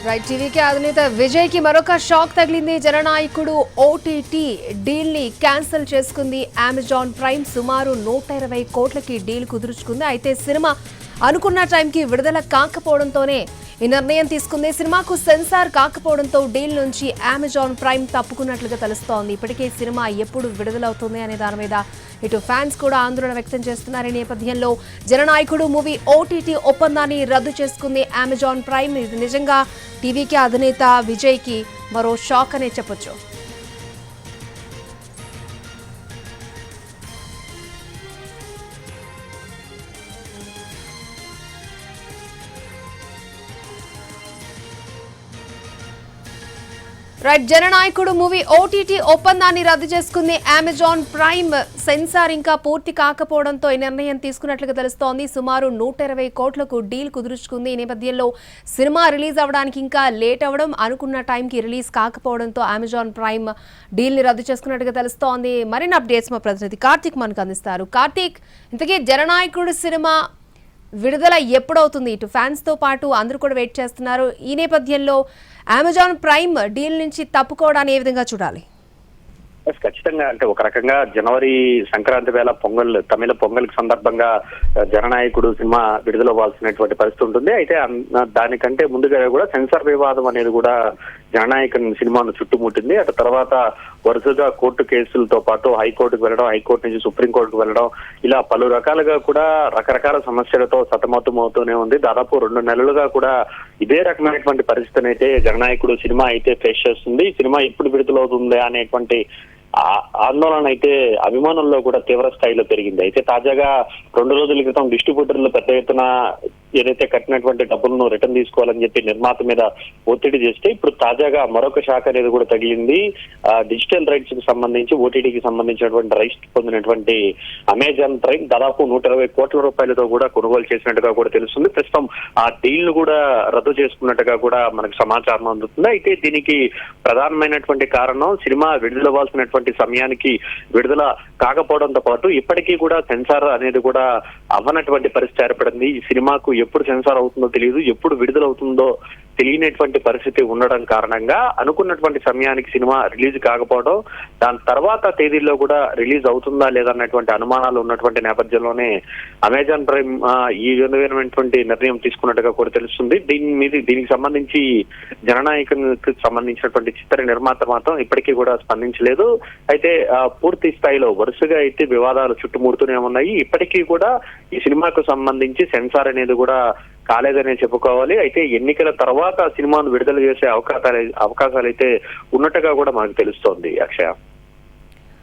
Right టీవీకి అధినేత విజయ్ కి మరొక షాక్ తగిలింది. జననాయకుడు ఓటీటీ డీల్ ని క్యాన్సిల్ చేసుకుంది అమెజాన్ ప్రైమ్. సుమారు 120 కోట్లకి డీల్ కుదుర్చుకుంది. అయితే సినిమా అనుకున్న టైంకి విడుదల కాకపోవడంతోనే ఈ నిర్ణయం తీసుకుంది. సినిమాకు సెన్సార్ కాకపోవడంతో డీల్ నుంచి అమెజాన్ ప్రైమ్ తప్పుకున్నట్లుగా తెలుస్తోంది. ఇప్పటికే సినిమా ఎప్పుడు విడుదలవుతుంది అనే దాని మీద ఇటు ఫ్యాన్స్ కూడా ఆందోళన వ్యక్తం చేస్తున్నారు. ఈ నేపథ్యంలో జననాయకుడు మూవీ ఓటీటీ ఒప్పందాన్ని రద్దు చేసుకుంది అమెజాన్ ప్రైమ్. ఇది నిజంగా టీవీకి అధినేత విజయ్ కి మరో షాక్ అనే చెప్పొచ్చు. రైట్ జననాయకుడు మూవీ ఓటీటీ ఒప్పందాన్ని రద్దు చేసుకుంది అమెజాన్ ప్రైమ్. సెన్సార్ ఇంకా పూర్తి కాకపోవడంతో ఈ నిర్ణయం తీసుకున్నట్లుగా తెలుస్తోంది. సుమారు 120 కోట్లకు డీల్ కుదుర్చుకుంది. ఈ నేపథ్యంలో సినిమా రిలీజ్ అవ్వడానికి ఇంకా లేట్ అవ్వడం, అనుకున్న టైంకి రిలీజ్ కాకపోవడంతో అమెజాన్ ప్రైమ్ డీల్ ని రద్దు చేసుకున్నట్టుగా తెలుస్తోంది. మరిన్ని అప్డేట్స్ మా ప్రతినిధి కార్తీక్ మనకు అందిస్తారు. కార్తీక్, ఇంతకీ జననాయకుడు సినిమా విడుదల ఎప్పుడవుతుంది? ఇటు ఫ్యాన్స్ తో పాటు అందరూ కూడా వెయిట్ చేస్తున్నారు. ఈ నేపథ్యంలో అమెజాన్ ప్రైమ్ డీల్ నుంచి తప్పుకోవడాన్ని ఏ విధంగా చూడాలి? ఖచ్చితంగా అంటే ఒక రకంగా జనవరి సంక్రాంతి వేళ తమిళ పొంగల్ సందర్భంగా జననాయకుడు సినిమా విడుదల అవ్వాల్సినటువంటి పరిస్థితి ఉంటుంది. అయితే దానికంటే ముందుగా కూడా సెన్సార్ వివాదం అనేది కూడా జననాయకుని సినిమాను చుట్టుముట్టింది. అటు తర్వాత వరుసగా కోర్టు కేసులతో పాటు హైకోర్టుకు వెళ్ళడం, హైకోర్టు నుంచి సుప్రీంకోర్టుకు వెళ్ళడం, ఇలా పలు రకాలుగా కూడా రకరకాల సమస్యలతో సతమతమవుతూనే ఉంది. దాదాపు 2 నెలలుగా కూడా ఇదే రకమైనటువంటి పరిస్థితిని అయితే జననాయకుడు సినిమా అయితే ఫేస్ చేస్తుంది. సినిమా ఎప్పుడు విడుదలవుతుంది అనేటువంటి ఆందోళన అయితే అభిమానుల్లో కూడా తీవ్ర స్థాయిలో పెరిగింది. అయితే తాజాగా 2 రోజుల క్రితం డిస్ట్రిబ్యూటర్లు పెద్ద ఎత్తున ఏదైతే కట్టినటువంటి డబ్బులను రిటర్న్ తీసుకోవాలని చెప్పి నిర్మాత మీద ఒత్తిడి చేస్తే ఇప్పుడు తాజాగా మరొక శాఖ అనేది కూడా తగిలింది. డిజిటల్ రైట్స్ కి సంబంధించి ఓటీటీకి సంబంధించినటువంటి రైట్స్ పొందినటువంటి అమెజాన్ ప్రైమ్ దాదాపు 120 కోట్ల రూపాయలతో కూడా కొనుగోలు చేసినట్టుగా కూడా తెలుస్తుంది. ప్రస్తుతం ఆ డీల్ కూడా రద్దు చేసుకున్నట్టుగా కూడా మనకు సమాచారం అందుతుంది. అయితే దీనికి ప్రధానమైనటువంటి కారణం సినిమా విడుదలవ్వాల్సినటువంటి సమయానికి విడుదల కాకపోవడంతో పాటు ఇప్పటికీ కూడా సెన్సార్ అనేది కూడా అవ్వనటువంటి పరిస్థితి ఏర్పడింది. ఈ సినిమాకు ఎప్పుడు సెన్సార్ అవుతుందో తెలియదు, ఎప్పుడు విడుదలవుతుందో తెలియనటువంటి పరిస్థితి ఉండడం కారణంగా అనుకున్నటువంటి సమయానికి సినిమా రిలీజ్ కాకపోవడం, దాని తర్వాత తేదీల్లో కూడా రిలీజ్ అవుతుందా లేదన్నటువంటి అనుమానాలు ఉన్నటువంటి నేపథ్యంలోనే అమెజాన్ ప్రైమ్ ఈ విధమైనటువంటి నిర్ణయం తీసుకున్నట్టుగా కూడా తెలుస్తుంది. దీనికి సంబంధించి జననాయకునికి సంబంధించినటువంటి చిత్ర నిర్మాత మాత్రం ఇప్పటికీ కూడా స్పందించలేదు. అయితే పూర్తి స్థాయిలో వరుసగా అయితే వివాదాలు చుట్టుముడుతూనే ఉన్నాయి. ఇప్పటికీ కూడా ఈ సినిమాకు సంబంధించి సెన్సార్ అనేది కూడా కాలేదనే చెప్పుకోవాలి. అయితే ఎన్నికల తర్వాత సినిమాను విడుదల చేసే అవకాశాలు అయితే ఉన్నట్టుగా కూడా మనకు తెలుస్తోంది. అక్షయ.